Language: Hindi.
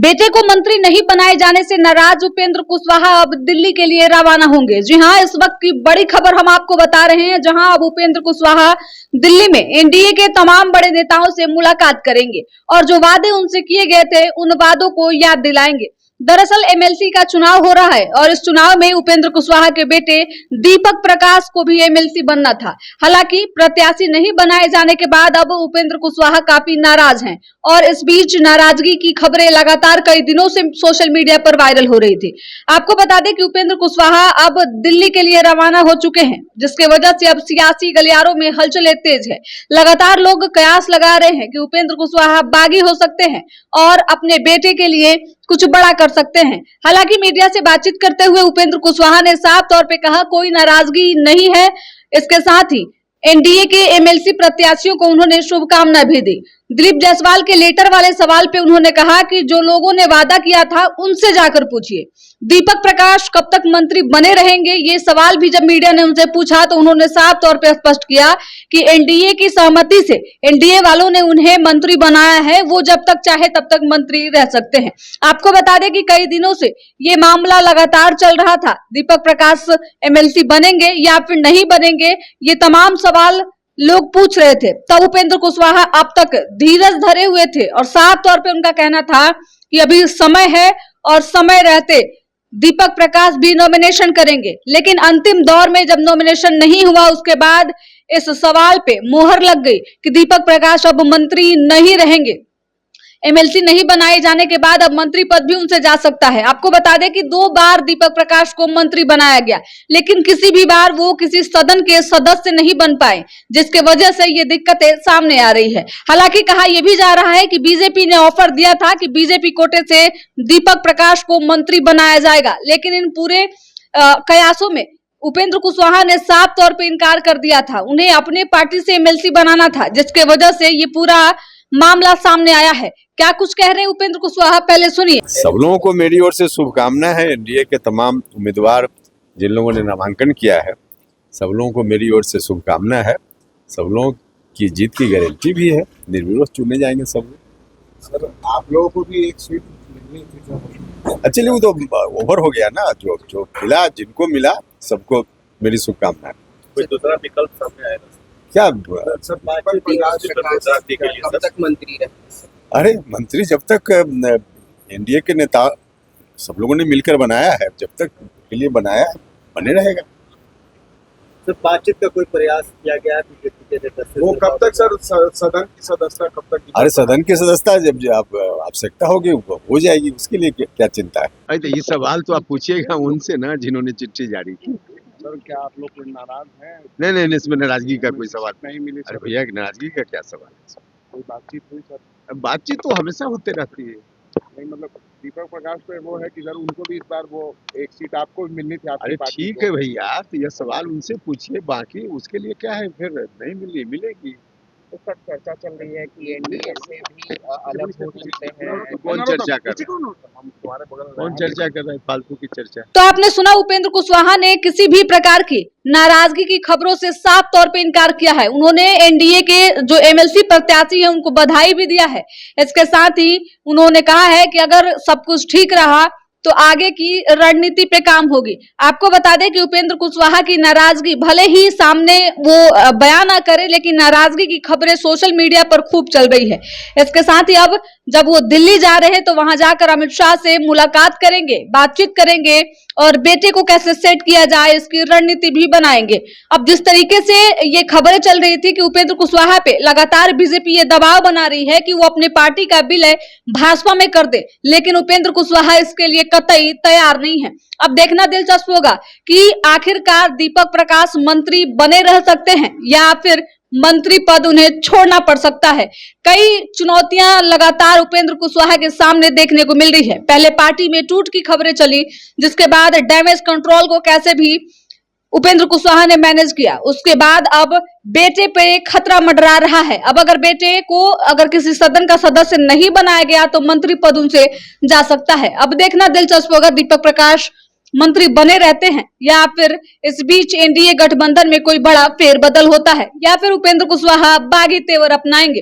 बेटे को मंत्री नहीं बनाए जाने से नाराज उपेंद्र कुशवाहा अब दिल्ली के लिए रवाना होंगे। जी हां, इस वक्त की बड़ी खबर हम आपको बता रहे हैं, जहां अब उपेंद्र कुशवाहा दिल्ली में एनडीए के तमाम बड़े नेताओं से मुलाकात करेंगे और जो वादे उनसे किए गए थे उन वादों को याद दिलाएंगे। दरअसल एमएलसी का चुनाव हो रहा है और इस चुनाव में उपेंद्र कुशवाहा के बेटे दीपक प्रकाश को भी एमएलसी बनना था। हालांकि प्रत्याशी नहीं बनाए जाने के बाद अब उपेंद्र कुशवाहा काफी नाराज हैं और इस बीच नाराजगी की खबरें लगातार कई दिनों से सोशल मीडिया पर वायरल हो रही थी। आपको बता दें कि उपेंद्र कुशवाहा अब दिल्ली के लिए रवाना हो चुके हैं, जिसके वजह से अब सियासी गलियारों में हलचलें तेज है। लगातार लोग कयास लगा रहे हैं कि उपेंद्र कुशवाहा बागी हो सकते हैं और अपने बेटे के लिए कुछ बड़ा कर सकते हैं। हालांकि मीडिया से बातचीत करते हुए उपेंद्र कुशवाहा ने साफ तौर पे कहा कोई नाराजगी नहीं है। इसके साथ ही एनडीए के एमएलसी प्रत्याशियों को उन्होंने शुभकामना भी दी। दिलीप जायसवाल के लेटर वाले सवाल पे उन्होंने कहा कि जो लोगों ने वादा किया था उनसे जाकर पूछिए। दीपक प्रकाश कब तक मंत्री बने रहेंगे, ये सवाल भी जब मीडिया ने उनसे पूछा तो उन्होंने साफ तौर पे स्पष्ट किया कि एनडीए की सहमति से एनडीए वालों ने उन्हें मंत्री बनाया है, वो जब तक चाहे तब तक मंत्री रह सकते हैं। आपको बता दें कि कई दिनों से ये मामला लगातार चल रहा था, दीपक प्रकाश एमएलसी बनेंगे या फिर नहीं बनेंगे, ये तमाम सवाल लोग पूछ रहे थे। तब उपेंद्र कुशवाहा अब तक धीरज धरे हुए थे और साफ तौर पे उनका कहना था कि अभी समय है और समय रहते दीपक प्रकाश भी नॉमिनेशन करेंगे। लेकिन अंतिम दौर में जब नॉमिनेशन नहीं हुआ, उसके बाद इस सवाल पे मोहर लग गई कि दीपक प्रकाश अब मंत्री नहीं रहेंगे। एमएलसी नहीं बनाए जाने के बाद अब मंत्री पद भी उनसे जा सकता है। आपको बता दें कि 2 बार दीपक प्रकाश को मंत्री बनाया गया, लेकिन किसी भी बार वो किसी सदन के सदस्य नहीं बन पाए, जिसके वजह से ये दिक्कतें सामने आ रही है। हालांकि कहा यह भी जा रहा है कि बीजेपी ने ऑफर दिया था कि बीजेपी कोटे से दीपक प्रकाश को मंत्री बनाया जाएगा, लेकिन इन पूरे कयासों में उपेंद्र कुशवाहा ने साफ तौर पर इनकार कर दिया था। उन्हें अपने पार्टी से एमएलसी बनाना था, जिसके वजह से ये पूरा मामला सामने आया है। क्या कुछ कह रहे हैं उपेंद्र कुशवाहा, पहले सुनिए। सब लोगों को मेरी ओर से शुभकामना है। एनडीए के तमाम उम्मीदवार जिन लोगों ने नामांकन किया है, सब लोगों को मेरी ओर से शुभकामना है। सब लोगों की जीत की गारंटी भी है, निर्विरोध चुने जाएंगे सब लोग। सर, आप लोगों को भी एक सीट मिलनी थी। एक्चुअली वो तो ओवर हो गया ना, जो मिला, जिनको मिला सबको मेरी शुभकामना है। कोई दूसरा विकल्प सामने आएगा क्या सर? कब तक मंत्री रहे? अरे मंत्री जब तक एनडीए के नेता सब लोगों ने मिलकर बनाया है, जब तक के लिए बनाया बने रहेगा। सर, बातचीत का कोई प्रयास किया गया वो कब तक सर? सदन की सदस्यता कब तक? अरे सदन की सदस्यता जब आप आवश्यकता होगी हो जाएगी, उसके लिए क्या चिंता है? अरे ये सवाल तो आप पूछिएगा उनसे ना, जिन्होंने चिट्ठी जारी की। सर, क्या आप लोग कोई नाराज हैं? नहीं, इसमें नाराजगी का कोई सवाल नहीं मिली। अरे भैया, नाराजगी का क्या सवाल है? कोई बातचीत हुई सर? बातचीत तो हमेशा होते रहती है। नहीं, मतलब दीपक प्रकाश पे वो है कि सर उनको भी इस बार वो एक सीट आपको मिलनी थी। अरे ठीक है भैया, तो यह सवाल उनसे पूछिए, बाकी उसके लिए क्या है, फिर नहीं मिलेगी। तो सर चर्चा चल रही है कि एनडीए से भी अलग हो सकते हैं। कौन चर्चा कर रहा है? हम तुम्हारे बगल में कौन चर्चा कर रहा है? फालतू की चर्चा। तो आपने सुना, उपेंद्र कुशवाहा ने किसी भी प्रकार की नाराजगी की खबरों से साफ तौर पे इनकार किया है। उन्होंने एनडीए के जो एमएलसी प्रत्याशी है उनको बधाई भी दिया है। इसके साथ ही उन्होंने कहा है कि अगर सब कुछ ठीक रहा तो आगे की रणनीति पे काम होगी। आपको बता दें कि उपेंद्र कुशवाहा की नाराजगी भले ही सामने वो बयान ना करे, लेकिन नाराजगी की खबरें सोशल मीडिया पर खूब चल रही है। इसके साथ ही अब जब वो दिल्ली जा रहे हैं तो वहां जाकर अमित शाह से मुलाकात करेंगे, बातचीत करेंगे और बेटे को कैसे सेट किया जाए इसकी रणनीति भी बनाएंगे। अब जिस तरीके से ये खबरें चल रही थी कि उपेंद्र कुशवाहा पे लगातार बीजेपी ये दबाव बना रही है कि वो अपने पार्टी का विलय भाजपा में कर दे, लेकिन उपेंद्र कुशवाहा इसके लिए कतई तैयार नहीं है। अब देखना दिलचस्प होगा कि आखिरकार दीपक प्रकाश मंत्री बने रह सकते हैं या फिर मंत्री पद उन्हें छोड़ना पड़ सकता है। कई चुनौतियां लगातार उपेंद्र कुशवाहा के सामने देखने को मिल रही है। पहले पार्टी में टूट की खबरें चली, जिसके बाद डैमेज कंट्रोल को कैसे भी उपेंद्र कुशवाहा ने मैनेज किया। उसके बाद अब बेटे पे खतरा मंडरा रहा है। अब अगर बेटे को अगर किसी सदन का सदस्य नहीं बनाया गया तो मंत्री पद उनसे जा सकता है। अब देखना दिलचस्प होगा दीपक प्रकाश मंत्री बने रहते हैं या फिर इस बीच एनडीए गठबंधन में कोई बड़ा फेरबदल होता है या फिर उपेंद्र कुशवाहा बागी तेवर अपनाएंगे।